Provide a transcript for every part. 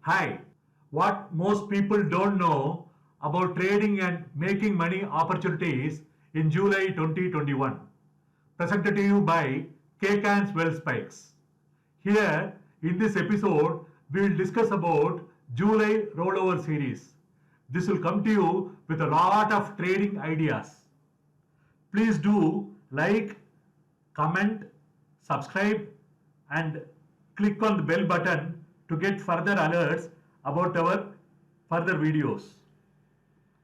Hi, what most people don't know about trading and making money opportunities in July 2021. Presented to you by KCAN's Wealth Spikes. Here, in this episode, we will discuss about July rollover series. This will come to you with a lot of trading ideas. Please do like, comment, subscribe, and click on the bell button to get further alerts about our further videos.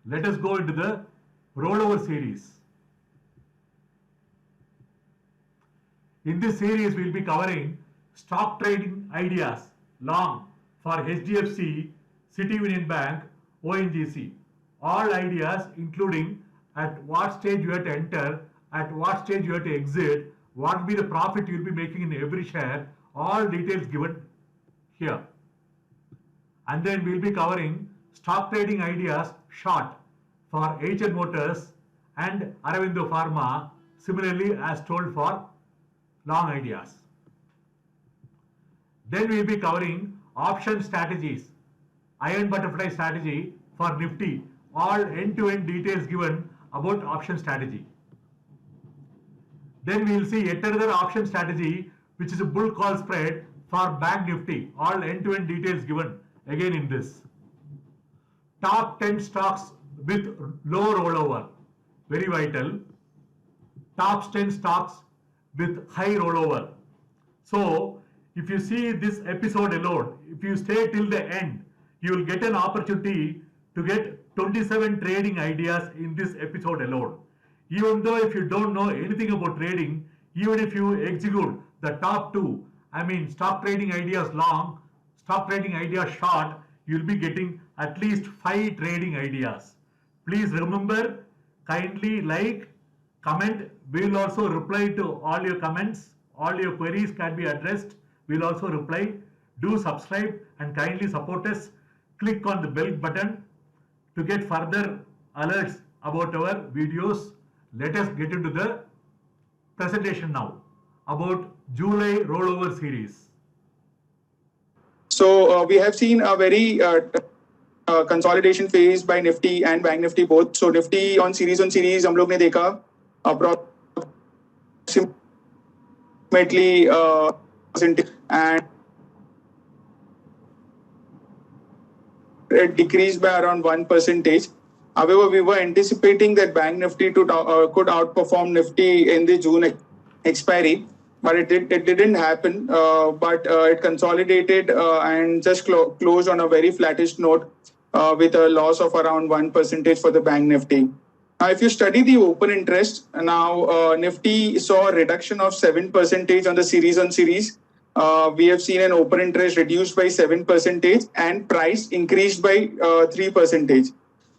Let us go into the rollover series. In this series, we will be covering stock trading ideas long for HDFC, City Union Bank, ONGC. All ideas including at what stage you have to enter, at what stage you have to exit, what will be the profit you will be making in every share, all details given here. And then we will be covering stock trading ideas short for HN Motors and Aravindo Pharma, similarly as told for long ideas. Then we will be covering option strategies, iron butterfly strategy for Nifty, all end-to-end details given about option strategy. Then we will see yet another option strategy which is a bull call spread for Bank Nifty, all end-to-end details given again in this. Top 10 stocks with low rollover, very vital. Top 10 stocks with high rollover. So if you see this episode alone, if you stay till the end, you will get an opportunity to get 27 trading ideas in this episode alone. Even though if you don't know anything about trading, even if you execute the top two, stock trading ideas long, stock trading ideas short, you will be getting at least 5 trading ideas. Please remember, kindly like, comment. We will also reply to all your comments. All your queries can be addressed. We will also reply. Do subscribe and kindly support us. Click on the bell button to get further alerts about our videos. Let us get into the presentation now about July rollover series. So we have seen a very consolidation phase by Nifty and Bank Nifty both. So Nifty on series हम लोग ने देखा approximately and it decreased by around 1%. However, we were anticipating that Bank Nifty could outperform Nifty in the June expiry, but it didn't happen. But it consolidated and just closed on a very flattish note with a loss of around 1% for the Bank Nifty. Now, if you study the open interest, now Nifty saw a reduction of 7% on the series. We have seen an open interest reduced by 7% and price increased by 3%.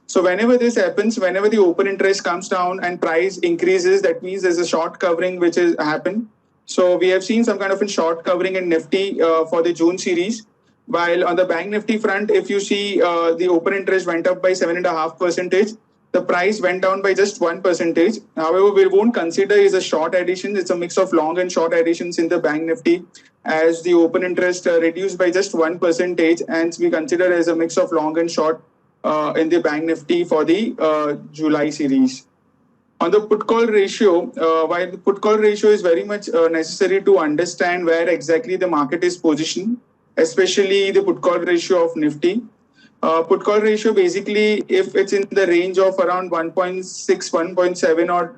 So whenever this happens, whenever the open interest comes down and price increases, that means there's a short covering which has happened. So we have seen some kind of a short covering in Nifty for the June series. While on the Bank Nifty front, if you see the open interest went up by 7.5%, the price went down by just 1%. However, we won't consider it as a short addition. It's a mix of long and short additions in the Bank Nifty, as the open interest reduced by just 1%, and we consider as a mix of long and short in the Bank Nifty for the July series. On the put call ratio, while the put call ratio is very much necessary to understand where exactly the market is positioned, especially the put call ratio of Nifty. Put call ratio basically, if it's in the range of around 1.6, 1.7 or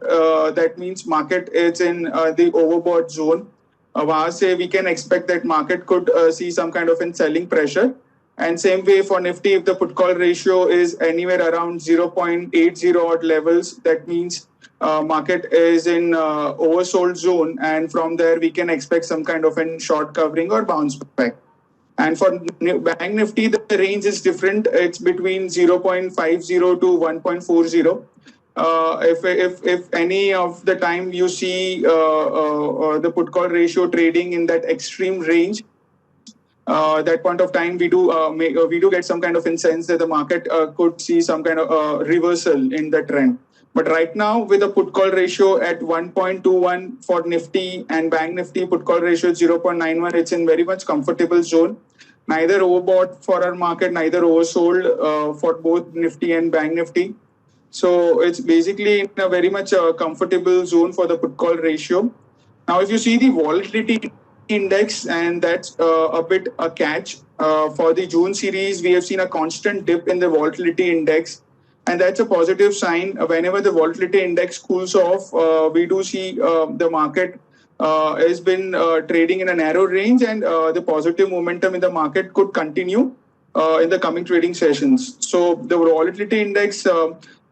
that means market is in the overbought zone. वहाँ से we can expect that market could see some kind of selling pressure. And same way for Nifty, if the put call ratio is anywhere around 0.80 odd levels, that means market is in oversold zone, and from there we can expect some kind of a short covering or bounce back. And for Bank Nifty, the range is different. It's between 0.50 to 1.40. If any of the time you see the put call ratio trading in that extreme range, that point of time we do get some kind of sense that the market could see some kind of reversal in the trend. But right now, with a put call ratio at 1.21 for Nifty and Bank Nifty put call ratio 0.91, it's in very much comfortable zone. neither overbought for our market, neither oversold for both Nifty and Bank Nifty. So it's basically in a very much comfortable zone for the put call ratio. Now, if you see the volatility index, and that's a bit a catch for the June series, we have seen a constant dip in the volatility index, and that's a positive sign. Whenever the volatility index cools off, we do see the market has been trading in a narrow range, and the positive momentum in the market could continue in the coming trading sessions. So the volatility index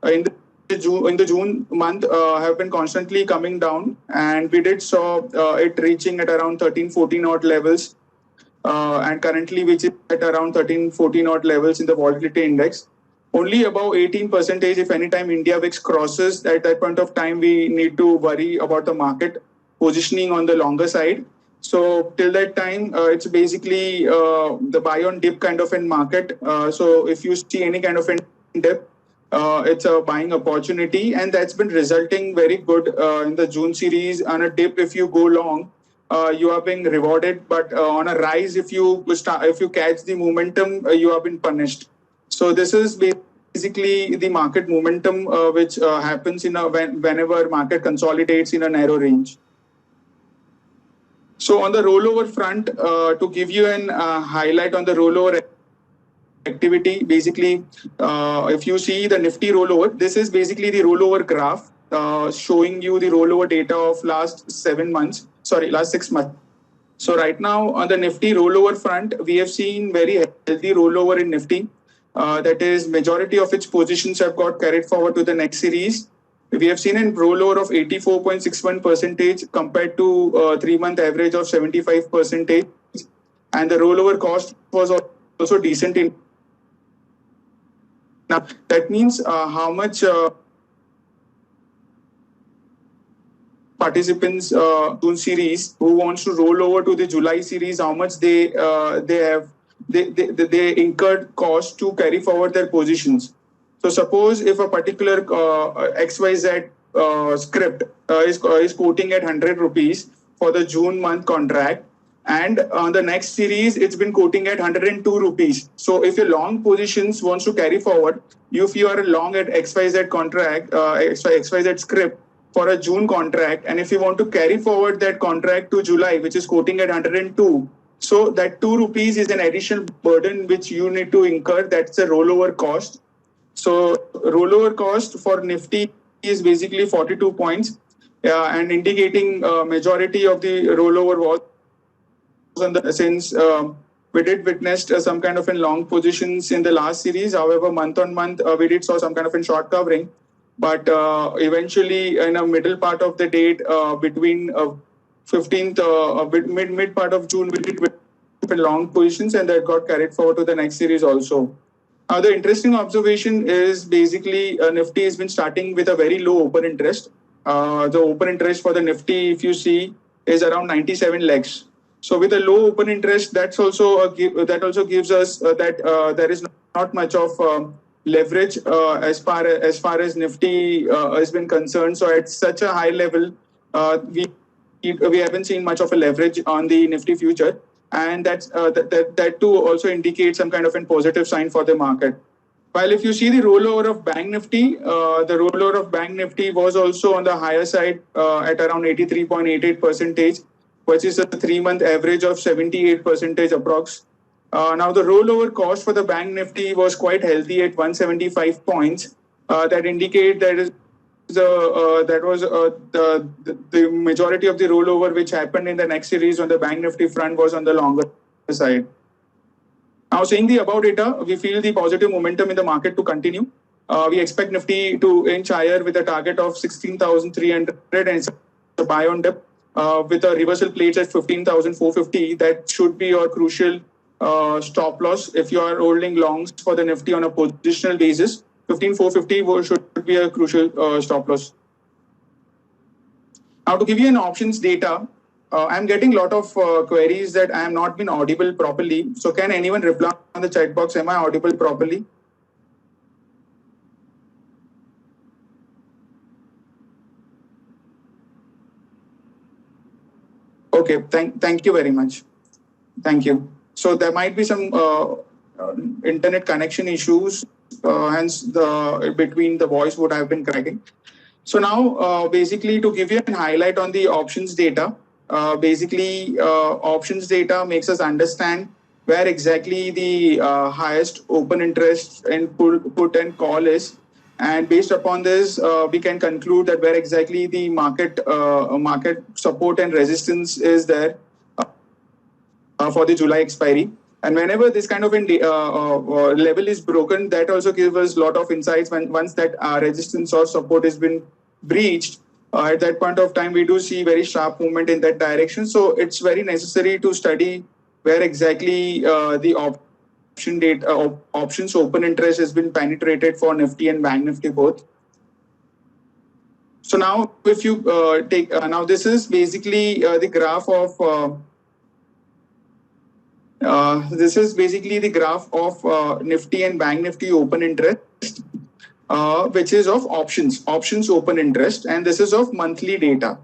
in the June month have been constantly coming down, and we did saw it reaching at around 13-14 odd levels, and currently which is at around 13-14 odd levels in the volatility index. Only about 18 percentage, if any time India VIX crosses at that point of time, we need to worry about the market positioning on the longer side. So till that time, it's basically the buy on dip kind of a market. So if you see any kind of a dip, it's a buying opportunity, and that's been resulting very good in the June series. On a dip, if you go long, you are being rewarded, but on a rise, if you catch the momentum, you have been punished. So this is basically the market momentum which happens whenever market consolidates in a narrow range. So on the rollover front, to give you an highlight on the rollover activity, basically, if you see the Nifty rollover, this is basically the rollover graph showing you the rollover data of last 6 months. So right now on the Nifty rollover front, we have seen very healthy rollover in Nifty. That is, majority of its positions have got carried forward to the next series. We have seen a rollover of 84.61% compared to 3-month average of 75%, and the rollover cost was also decent in. Now that means how much participants June series who wants to roll over to the July series, how much they incurred cost to carry forward their positions. So suppose if a particular XYZ script is quoting at 100 rupees for the June month contract, and on the next series it's been quoting at 102 rupees. So if your long positions wants to carry forward, if you are long at XYZ contract, XYZ script for a June contract, and if you want to carry forward that contract to July, which is quoting at 102, so that 2 rupees is an additional burden which you need to incur. That's a rollover cost. So rollover cost for Nifty is basically 42 points, and indicating majority of the rollover was on the, since we did witness some kind of in long positions in the last series. However, month on month, we did saw some kind of in short covering, but eventually in a middle part of the date, between 15th, mid part of June, we did long positions, and that got carried forward to the next series also. The interesting observation is basically Nifty has been starting with a very low open interest. The open interest for the Nifty, if you see, is around 97 lakhs. So with a low open interest, that also gives us that there is not much of leverage as far as Nifty has been concerned. So at such a high level, we haven't seen much of a leverage on the Nifty future, and that too also indicates some kind of a positive sign for the market. While if you see the rollover of Bank Nifty, the rollover of Bank Nifty was also on the higher side at around 83.88%, which is a 3-month average of 78% approx. Now the rollover cost for the Bank Nifty was quite healthy at 175 points. That indicate that is the majority of the rollover which happened in the next series on the Bank Nifty front was on the longer side. Now, seeing the above data, we feel the positive momentum in the market to continue. We expect Nifty to inch higher with a target of 16,300 and a buy on dip with a reversal plates at 15,450. That should be your crucial stop loss if you are holding longs for the Nifty on a positional basis. 15,450 should be a crucial stop loss. Now, to give you an options data, I'm getting a lot of queries that I am not been audible properly. So can anyone reply on the chat box? Am I audible properly? Okay, thank you very much. Thank you. So there might be some internet connection issues, hence the between the voice would have been cracking. So now, basically, to give you a highlight on the options data, options data makes us understand where exactly the highest open interest in put and call is. And based upon this, we can conclude that where exactly the market support and resistance is there for the July expiry. And whenever this kind of level is broken, that also gives us a lot of insights. When once that resistance or support has been breached, at that point of time, we do see very sharp movement in that direction. So it's very necessary to study where exactly the options open interest has been penetrated for Nifty and Bank Nifty both. So now, if you take now, this is basically the graph of. This is basically the graph of Nifty and Bank Nifty open interest, which is of options open interest, and this is of monthly data.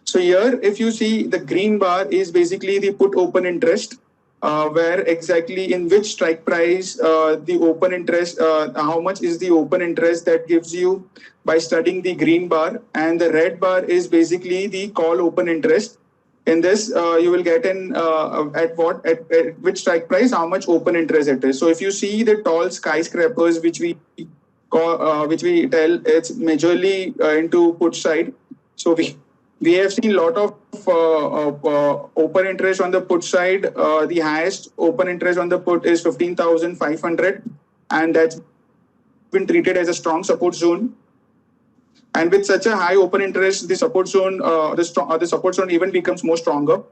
So here, if you see, the green bar is basically the put open interest, where exactly in which strike price the open interest, how much is the open interest that gives you by studying the green bar, and the red bar is basically the call open interest. In this, you will get in at which strike price, how much open interest it is. So if you see the tall skyscrapers, which we tell it's majorly into put side. So we have seen a lot of open interest on the put side. The highest open interest on the put is 15,500, and that's been treated as a strong support zone. And with such a high open interest, the support zone, the support zone even becomes more stronger.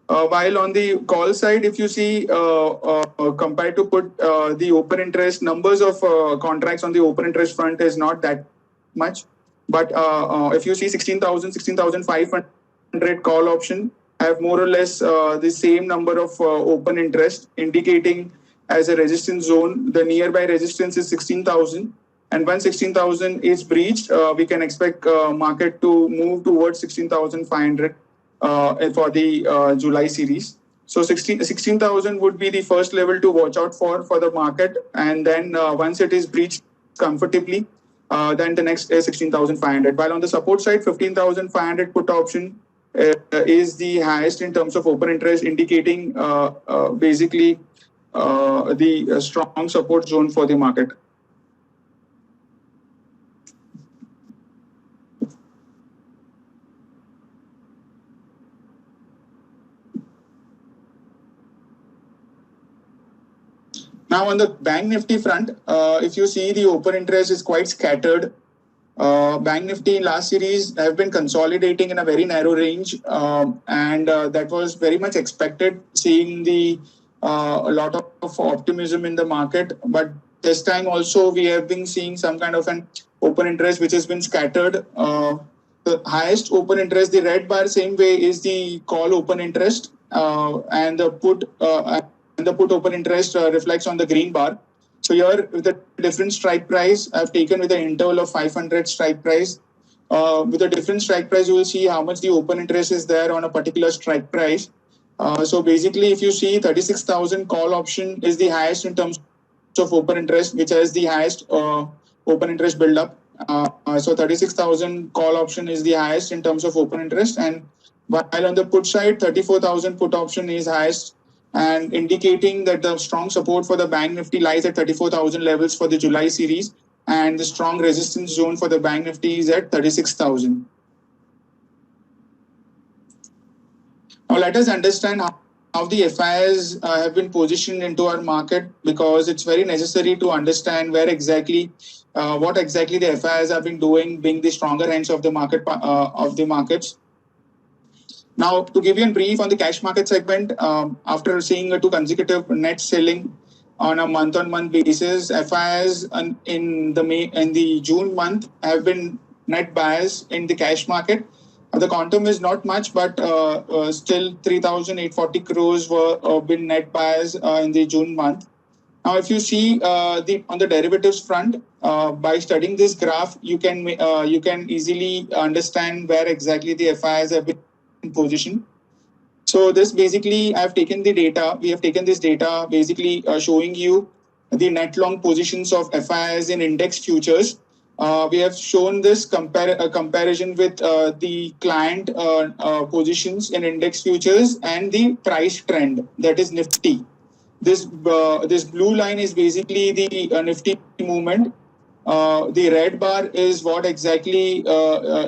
While on the call side, if you see compared to put, the open interest numbers of contracts on the open interest front is not that much. But if you see 16,000, 16,500 call option have more or less the same number of open interest, indicating as a resistance zone. The nearby resistance is 16,000. And when 16,000 is breached, we can expect market to move towards 16,500 for the July series. So 16,000 would be the first level to watch out for the market. And then once it is breached comfortably, then the next is 16,500. While on the support side, 15,500 put option is the highest in terms of open interest, indicating basically the strong support zone for the market. Now on the Bank Nifty front, if you see the open interest is quite scattered. Bank Nifty in last series have been consolidating in a very narrow range, and that was very much expected, seeing the a lot of optimism in the market. But this time also we have been seeing some kind of an open interest which has been scattered. The highest open interest, the red bar, same way is the call open interest, and the put open interest reflects on the green bar. So here, with the different strike price, I've taken with an interval of 500 strike price. With a different strike price, you will see how much the open interest is there on a particular strike price. So basically, if you see 36,000 call option is the highest in terms of open interest, which has the highest open interest build-up. So 36,000 call option is the highest in terms of open interest. And while on the put side, 34,000 put option is highest, and indicating that the strong support for the Bank Nifty lies at 34,000 levels for the July series, and the strong resistance zone for the Bank Nifty is at 36,000. Now let us understand how the FIs have been positioned into our market, because it's very necessary to understand where exactly, what exactly the FIs have been doing, being the stronger hands of the market of the markets. Now, to give you a brief on the cash market segment, after seeing two consecutive net selling on a month-on-month basis, FIs in the June month have been net buyers in the cash market. The quantum is not much, but still 3,840 crores were been net buyers in the June month. Now, if you see on the derivatives front, by studying this graph, you can easily understand where exactly the FIs have been position. So this basically, I've taken the data. We have taken this data basically showing you the net long positions of FIIs in index futures. We have shown this comparison with the client positions in index futures and the price trend, that is Nifty. This blue line is basically the Nifty movement. The red bar is what exactly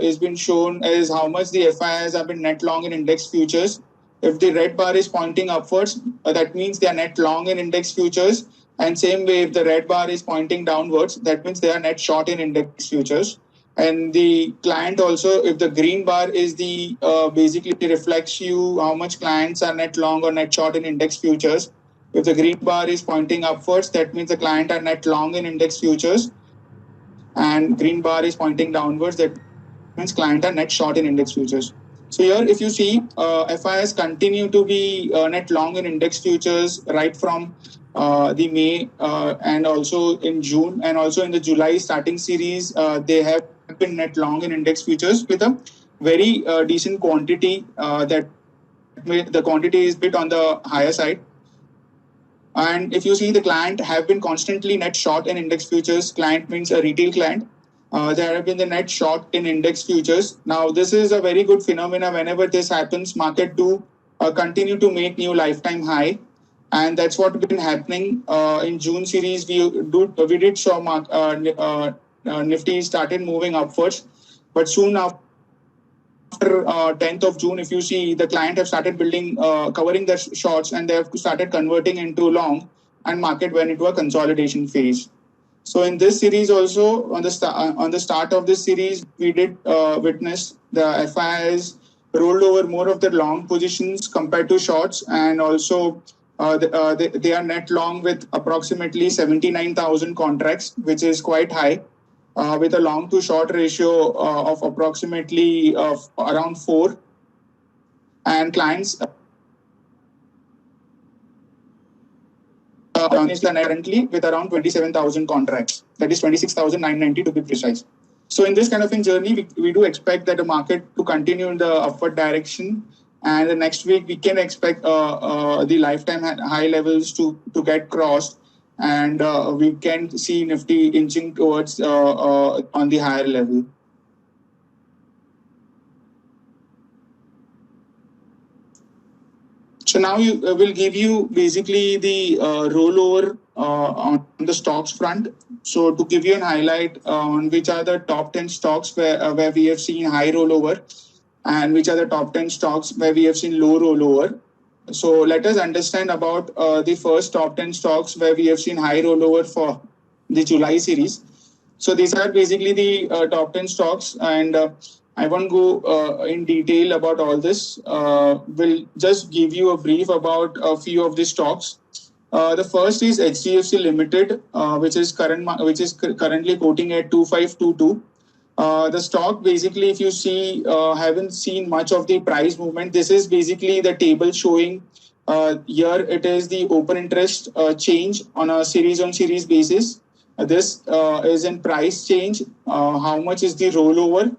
is been shown as how much the FIIs have been net long in index futures. If the red bar is pointing upwards, that means they are net long in index futures. And same way, if the red bar is pointing downwards, that means they are net short in index futures. And the client also, if the green bar is the basically reflects you how much clients are net long or net short in index futures. If the green bar is pointing upwards, that means the client are net long in index futures, and green bar is pointing downwards, that means client are net short in index futures. So here, if you see, FIs continue to be net long in index futures right from the May and also in June, and also in the July starting series, they have been net long in index futures with a very decent quantity. That the quantity is bit on the higher side. And if you see, the client have been constantly net short in index futures. Client means a retail client. There have been the net short in index futures. Now, this is a very good phenomena. Whenever this happens, market do continue to make new lifetime high, and that's what been happening in June series. We did show Nifty started moving upwards, but soon after 10th of June, if you see, the client have started building, covering their shorts, and they have started converting into long, and market went into a consolidation phase. So in this series also, on the start of this series, we did witness the FIs rolled over more of their long positions compared to shorts, and also they are net long with approximately 79,000 contracts, which is quite high. With a long to short ratio of approximately around 4, and clients currently with around 27,000 contracts, that is 26,990 to be precise. So in this kind of a journey, we do expect that the market to continue in the upward direction, and the next week we can expect the lifetime high levels to get crossed, and we can see Nifty inching towards on the higher level. So now we will give you basically the rollover on the stocks front. So to give you an highlight on which are the top 10 stocks where we have seen high rollover, and which are the top 10 stocks where we have seen low rollover. So let us understand about the first top 10 stocks where we have seen high rollover for the July series. So these are basically the top 10 stocks, and I won't go in detail about all this. We'll just give you a brief about a few of the stocks. The first is HDFC Limited, which is currently quoting at 2522. The stock basically, if you see, haven't seen much of the price movement. This is basically the table showing here it is the open interest change on a series on series basis. This is in price change, how much is the rollover,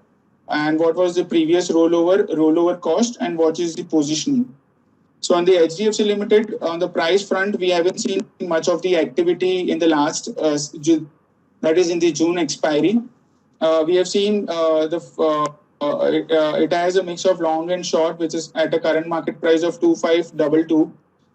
and what was the previous rollover cost, and what is the positioning. So on the HDFC Limited, on the price front, we haven't seen much of the activity in the last, that is in the June expiry. We have seen it has a mix of long and short, which is at a current market price of 2522.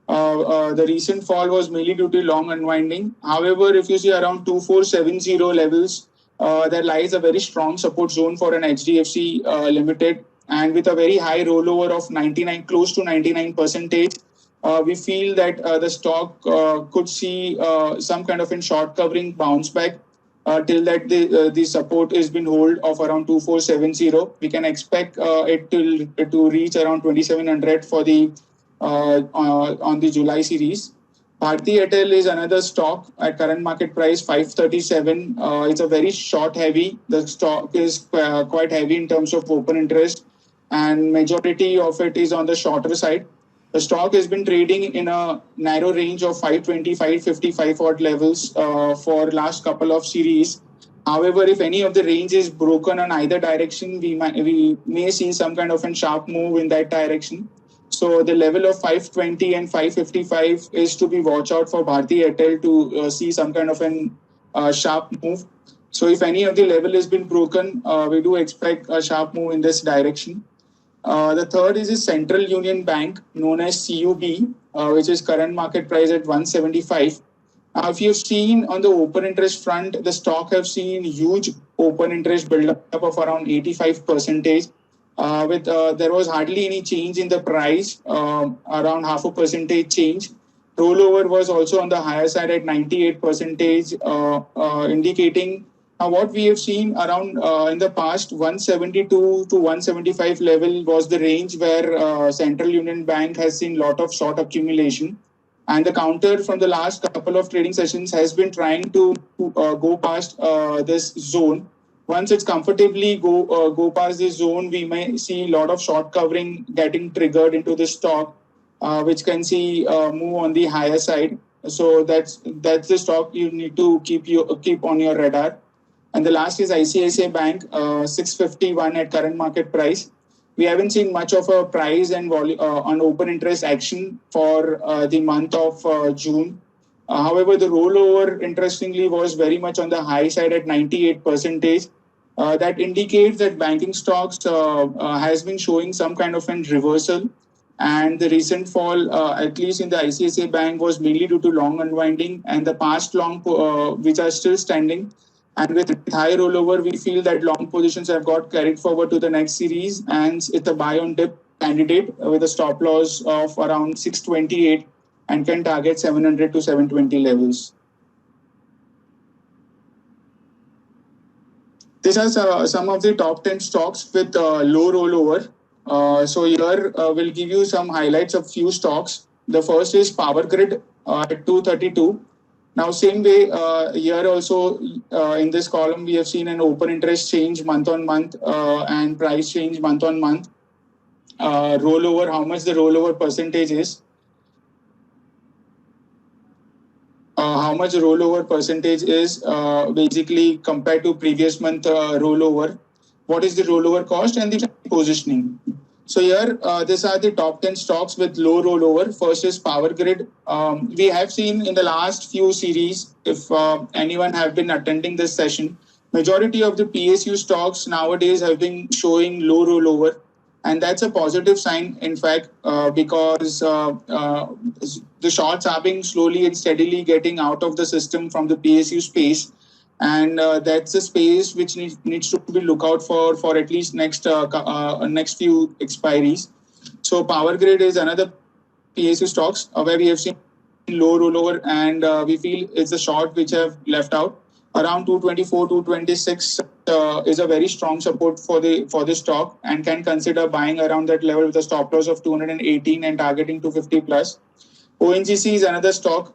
The recent fall was mainly due to long unwinding. However, if you see around 2470 levels, there lies a very strong support zone for an HDFC Limited, and with a very high rollover of 99, close to 99%. We feel that the stock could see some kind of in short covering bounce back. Till that the support is been hold of around 2470. We can expect it to reach around 2700 for the on the July series. Bharti Airtel is another stock at current market price 537. It's a very short heavy. The stock is quite heavy in terms of open interest, and majority of it is on the shorter side. The stock has been trading in a narrow range of 520, 555 odd levels for last couple of series. However, if any of the range is broken on either direction, we may see some kind of a sharp move in that direction. So the level of 520 and 555 is to be watch out for Bharti Airtel to see some kind of an sharp move. So if any of the level has been broken, we do expect a sharp move in this direction. The third is the Central Union Bank, known as CUB, which is current market price at 175. If you've seen on the open interest front, the stock have seen huge open interest build up of around 85%. With there was hardly any change in the price, around half a percentage change. Rollover was also on the higher side at 98%, indicating what we have seen around in the past 172 to 175 level was the range where Central Union Bank has seen lot of short accumulation. And the counter from the last couple of trading sessions has been trying to go past this zone. Once it's comfortably go past this zone, we may see a lot of short covering getting triggered into the stock, which can see move on the higher side. So that's the stock you need to keep on your radar. And the last is ICICI Bank, 651 at current market price. We haven't seen much of a price and on open interest action for the month of June. However, the rollover, interestingly, was very much on the high side at 98%. That indicates that banking stocks has been showing some kind of an reversal. And the recent fall, at least in the ICICI Bank, was mainly due to long unwinding and the past long, which are still standing. And with high rollover, we feel that long positions have got carried forward to the next series, and it's a buy on dip candidate with a stop loss of around 628 and can target 700 to 720 levels. These are some of the top 10 stocks with low rollover. So here we'll give you some highlights of few stocks. The first is Power Grid at 232. Now, same way, here also in this column, we have seen an open interest change month on month and price change month on month. Rollover, how much the rollover percentage is. How much rollover percentage is basically compared to previous month rollover. What is the rollover cost and the positioning. So here, these are the top 10 stocks with low rollover. First is Power Grid. We have seen in the last few series, if anyone have been attending this session, majority of the PSU stocks nowadays have been showing low rollover. And that's a positive sign, in fact, because the shorts are being slowly and steadily getting out of the system from the PSU space. And that's a space which needs to be look out for at least next few expiries. So Power Grid is another PSU stocks where we have seen low rollover, and we feel it's a short which have left out. Around 224, 226 is a very strong support for the stock, and can consider buying around that level with a stop loss of 218 and targeting 250 plus. ONGC is another stock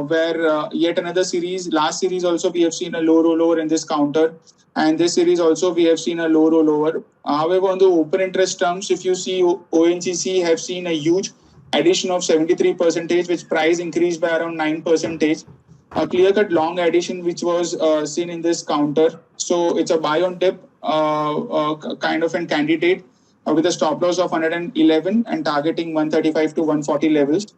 where yet another series. Last series also we have seen a low rollover in this counter, and this series also we have seen a low rollover. However, on the open interest terms, if you see ONGC have seen a huge addition of 73%, which price increased by around 9%. A clear-cut long addition which was seen in this counter. So it's a buy on dip kind of a candidate with a stop loss of 111 and targeting 135 to 140 levels.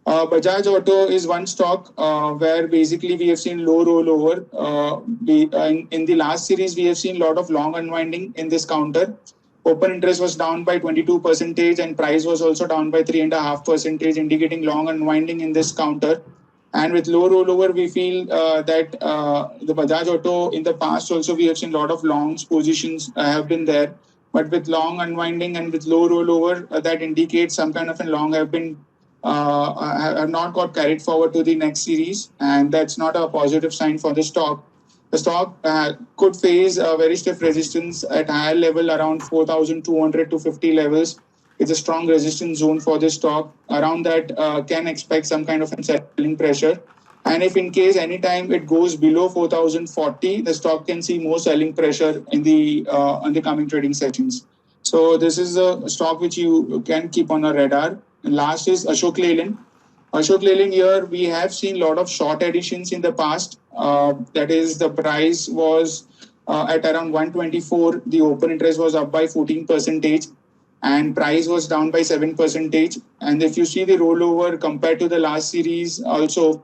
Bajaj Auto is one stock where basically we have seen low rollover. In the last series, we have seen a lot of long unwinding in this counter. Open interest was down by 22% and price was also down by 3.5%, indicating long unwinding in this counter. And with low rollover, we feel that the Bajaj Auto in the past also we have seen a lot of longs positions have been there. But with long unwinding and with low rollover, that indicates some kind of a long have been have not got carried forward to the next series, and that's not a positive sign for the stock. The stock could face a very stiff resistance at higher level around 4,200 to 50 levels. It's a strong resistance zone for this stock. Around that can expect some kind of selling pressure. And if in case anytime it goes below 4,040, the stock can see more selling pressure in the coming trading sessions. So this is a stock which you can keep on a radar. And last is Ashok Leyland. Ashok Leyland here, we have seen a lot of short additions in the past. That is, the price was at around 124. The open interest was up by 14%. and price was down by 7%. And if you see the rollover compared to the last series, also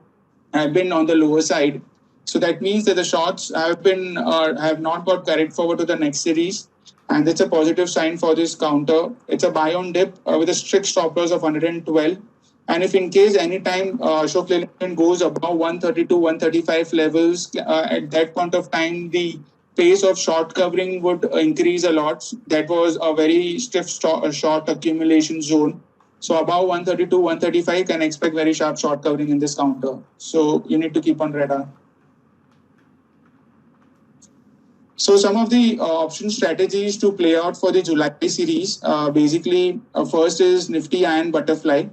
have been on the lower side. So that means that the shorts have not got carried forward to the next series, and it's a positive sign for this counter. It's a buy on dip with a strict stop loss of 112. And if in case anytime Ashok Leyland goes above 130 to 135 levels, at that point of time, the pace of short covering would increase a lot. That was a very stiff short accumulation zone. So above 130 to 135 can expect very sharp short covering in this counter. So you need to keep on radar. So some of the option strategies to play out for the July series, basically first is Nifty and Butterfly.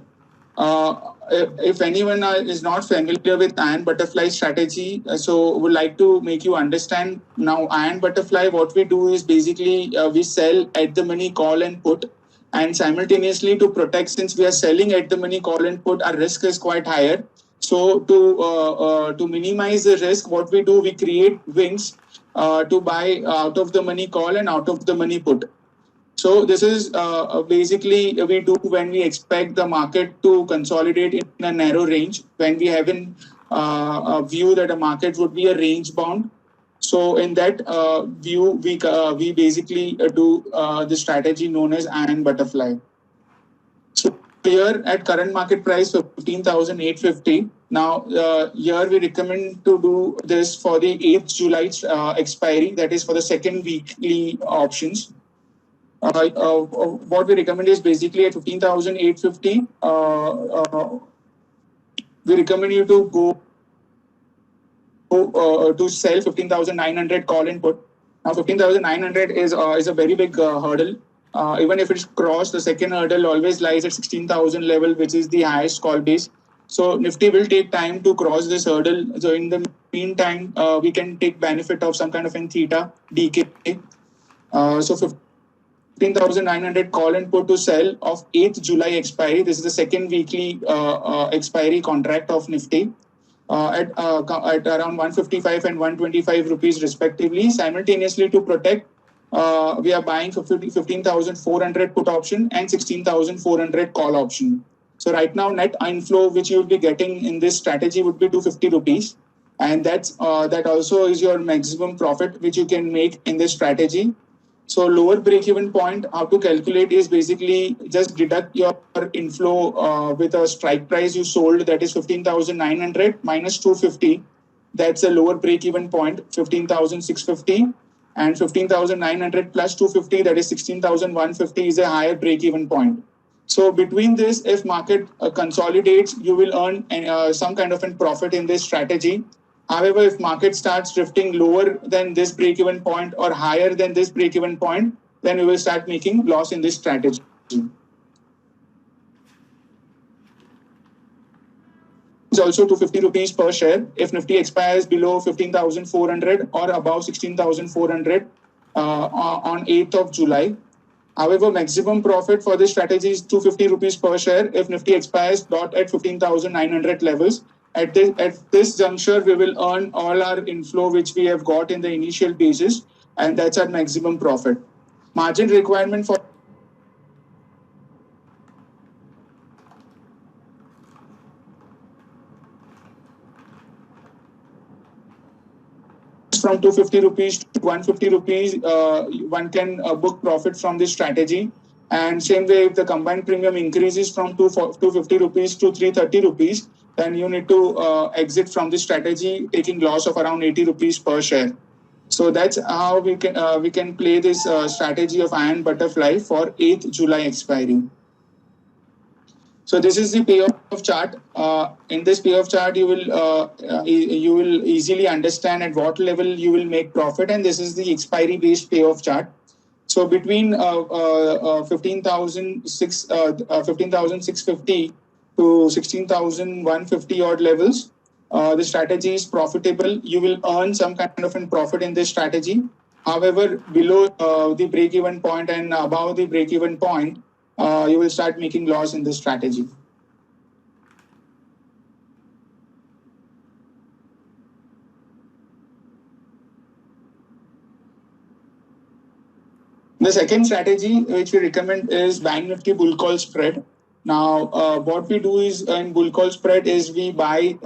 If anyone is not familiar with iron butterfly strategy, so would like to make you understand now iron butterfly. What we do is basically we sell at the money call and put, and simultaneously to protect, since we are selling at the money call and put, our risk is quite higher. So to minimize the risk, what we do, we create wings to buy out of the money call and out of the money put. So this is basically we do when we expect the market to consolidate in a narrow range, when we have a view that a market would be a range bound. So in that view, we basically do the strategy known as iron butterfly. So here at current market price of 15,850. Now here we recommend to do this for the 8th July expiry, that is for the second weekly options. What we recommend is basically at 15,850. We recommend you to go to sell 15,900 call and put. Now 15,900 is a very big hurdle. Even if it's crossed, the second hurdle always lies at 16,000 level, which is the highest call base. So Nifty will take time to cross this hurdle. So in the meantime, we can take benefit of some kind of an theta decay. So 15,900 call and put to sell of 8th July expiry. This is the second weekly expiry contract of Nifty at around 155 and 125 rupees respectively. Simultaneously to protect, we are buying 15,400 put option and 16,400 call option. So right now net inflow which you will be getting in this strategy would be 250 rupees. And that also is your maximum profit which you can make in this strategy. So lower break-even point, how to calculate is basically just deduct your inflow with a strike price you sold, that is 15,900 minus 250. That's a lower break-even point, 15,650. And 15,900 plus 250, that is 16,150 is a higher break-even point. So between this, if market consolidates, you will earn some kind of a profit in this strategy. However, if market starts drifting lower than this break-even point or higher than this break-even point, then you will start making loss in this strategy. It's also 250 rupees per share if Nifty expires below 15,400 or above 16,400 on 8th of July. However, maximum profit for this strategy is 250 rupees per share if Nifty expires not at 15,900 levels. At this juncture, we will earn all our inflow which we have got in the initial basis, and that's our maximum profit. Margin requirement for from 250 rupees to 150 rupees, one can book profit from this strategy. And same way, if the combined premium increases from 250 rupees to 330 rupees, then you need to exit from this strategy, taking loss of around 80 rupees per share. So that's how we can play this strategy of iron butterfly for 8th July expiry. So this is the payoff chart. In this payoff chart, you will easily understand at what level you will make profit, and this is the expiry based payoff chart. So between 15,650 to 16,150 odd levels, the strategy is profitable. You will earn some kind of a profit in this strategy. However, below the break-even point and above the break-even point, you will start making loss in this strategy. The second strategy which we recommend is Bank Nifty bull call spread. Now, what we do is in bull call spread is we buy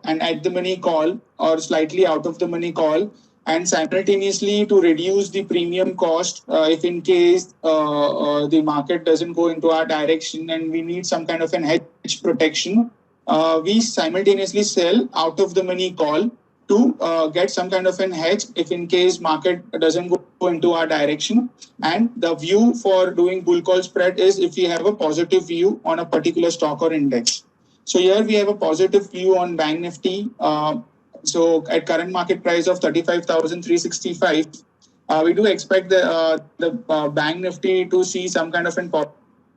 an at the money call or slightly out of the money call, and simultaneously to reduce the premium cost if in case the market doesn't go into our direction and we need some kind of an hedge protection, we simultaneously sell out of the money call to get some kind of an hedge if in case market doesn't go into our direction. And the view for doing bull call spread is if we have a positive view on a particular stock or index. So here we have a positive view on Bank Nifty. So at current market price of 35,365, we do expect the Bank Nifty to see some kind of an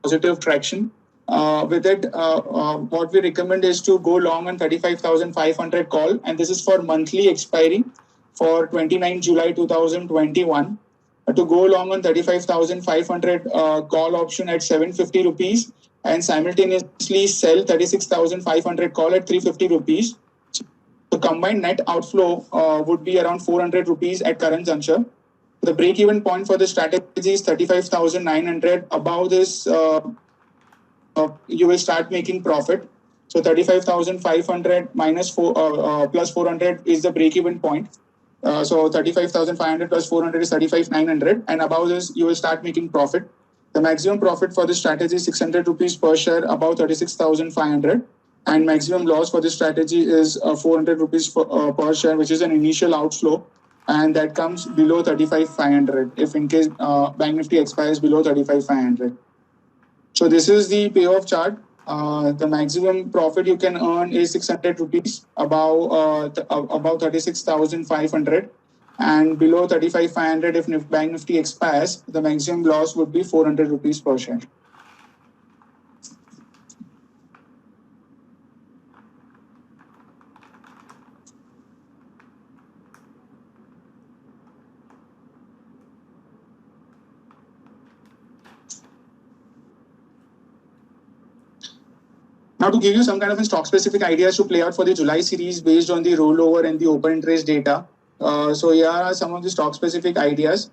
positive traction. With it, what we recommend is to go long on 35,500 call, and this is for monthly expiry for 29 July 2021. To go long on 35,500 call option at 750 rupees and simultaneously sell 36,500 call at 350 rupees. The combined net outflow would be around 400 rupees at current juncture. The break-even point for the strategy is 35,900. Above this, you will start making profit. So 35,500 minus plus 400 is the break-even point. So 35,500 plus 400 is 35,900, and above this you will start making profit. The maximum profit for this strategy is 600 rupees per share above 36,500, and maximum loss for this strategy is 400 rupees per share, which is an initial outflow, and that comes below 35,500 if in case Bank Nifty expires below 35,500. So this is the payoff chart. The maximum profit you can earn is 600 rupees above 36,500, and below 35,500 if Bank Nifty expires, the maximum loss would be 400 rupees per share. Now, to give you some kind of stock-specific ideas to play out for the July series based on the rollover and the open interest data. So here are some of the stock-specific ideas.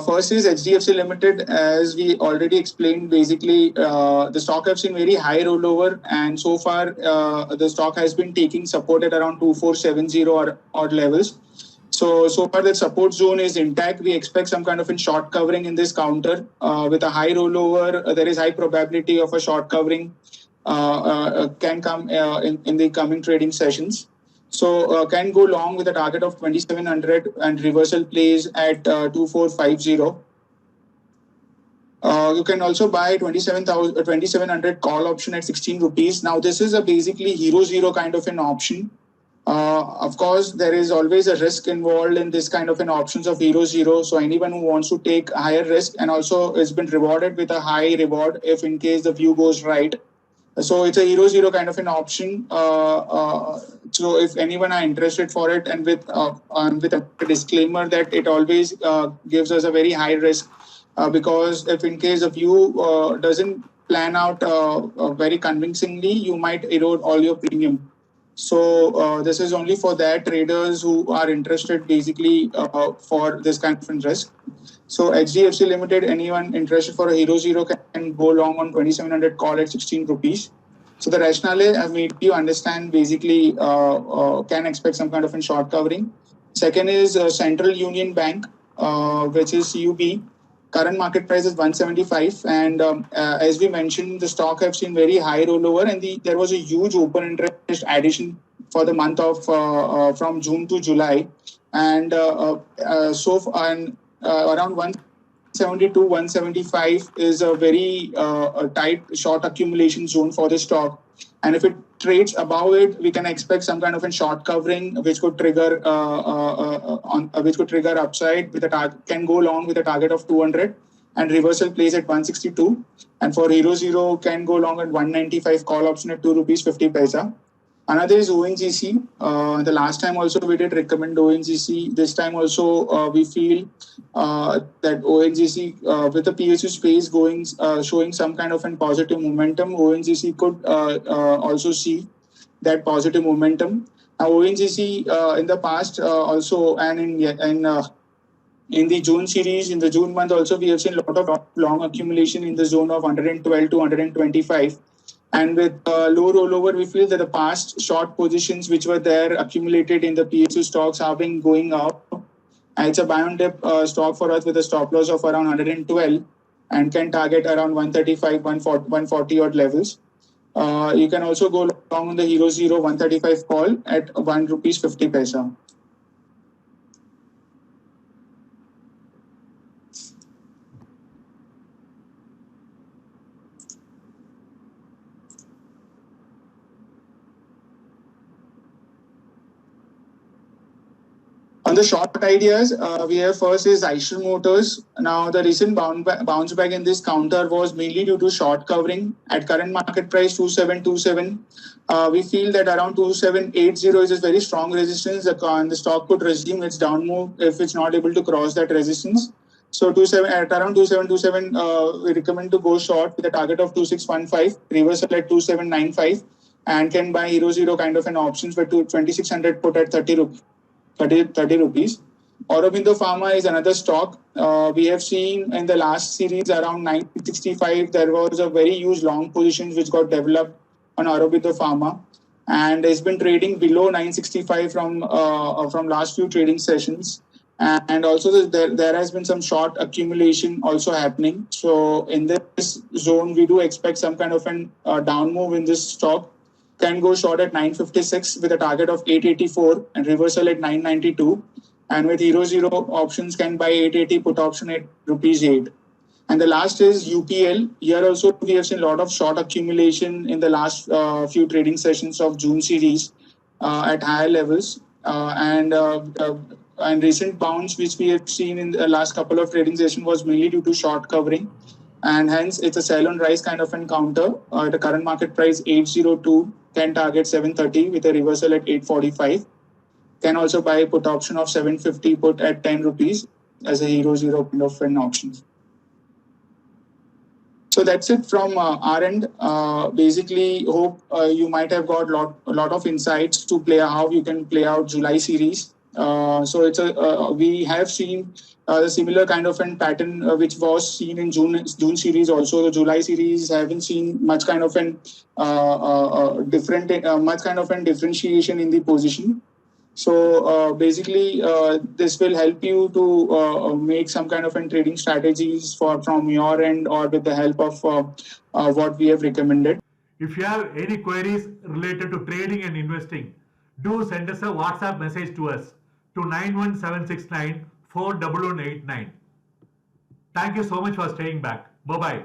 First is HDFC Limited. As we already explained, basically the stock has seen very high rollover, and so far the stock has been taking support at around 2470 or odd levels. So far the support zone is intact. We expect some kind of a short covering in this counter. With a high rollover, there is high probability of a short covering can come in the coming trading sessions. So can go long with a target of 2700 and reversal plays at 2450. You can also buy 2700 call option at 16 rupees. Now this is a basically hero zero kind of an option. Of course, there is always a risk involved in this kind of an options of hero zero. So anyone who wants to take higher risk and also has been rewarded with a high reward if in case the view goes right. So it's a hero zero kind of an option. So if anyone are interested for it, and with a disclaimer that it always gives us a very high risk, because if in case the view doesn't plan out very convincingly, you might erode all your premium. So this is only for that traders who are interested basically for this kind of risk. So HDFC Limited, anyone interested for a hero zero can go long on 2700 call at 16 rupees. So the rationale I made you understand basically can expect some kind of a short covering. Second is Central Union Bank, which is CUB. Current market price is 175, and as we mentioned, the stock have seen very high rollover, and there was a huge open interest addition for the month of from June to July, and around 172, 175 is a very tight short accumulation zone for the stock. And if it trades above it, we can expect some kind of a short covering, which could trigger upside with a target, can go long with a target of 200, and reversal plays at 162. And for hero zero can go long at 195, call option at 2 rupees 50 paisa. Another is ONGC. The last time also we did recommend ONGC. This time also we feel that ONGC with the PSU space going showing some kind of a positive momentum, ONGC could also see that positive momentum. Now ONGC in the past also and in In the June series, in the June month also, we have seen a lot of long accumulation in the zone of 112 to 125. And with low rollover, we feel that the past short positions which were there accumulated in the PSU stocks have been going up. And it's a buy on dip stock for us with a stop loss of around 112 and can target around 135, 140 odd levels. You can also go long on the Hero Zero 135 call at 1 rupees 50 paisa. On the short ideas, we have first is Eicher Motors. Now, the recent bounce back in this counter was mainly due to short covering at current market price 2727. We feel that around 2780 is a very strong resistance. The stock could resume its down move if it's not able to cross that resistance. So 27 at around 2727, we recommend to go short with a target of 2615, reversal at 2795, and can buy Hero Zero kind of an options for 2600 put at 30 rupees. 30 rupees. Aurobindo Pharma is another stock. We have seen in the last series around 965, there was a very huge long position which got developed on Aurobindo Pharma, and it's been trading below 965 from last few trading sessions. And also there has been some short accumulation also happening. So in this zone, we do expect some kind of an down move in this stock. Can go short at 956 with a target of 884 and reversal at 992. And with Hero Zero options can buy 880 put option at rupees 8. And the last is UPL. Here also we have seen a lot of short accumulation in the last few trading sessions of June series at higher levels. And recent bounce which we have seen in the last couple of trading sessions was mainly due to short covering. And hence it's a sell on rise kind of encounter. The current market price 802 can target 730 with a reversal at 845. Can also buy a put option of 750 put at 10 rupees as a Hero Zero kind of an option. So that's it from our end. Basically, hope you might have got a lot of insights to play how you can play out July series. So it's we have seen a similar kind of an pattern which was seen in June series also. The July series haven't seen much kind of an much kind of an differentiation in the position. So basically, this will help you to make some kind of an trading strategies from your end or with the help of what we have recommended. If you have any queries related to trading and investing, do send us a WhatsApp message to us to 91769 41189. Thank you so much for staying back. Bye-bye.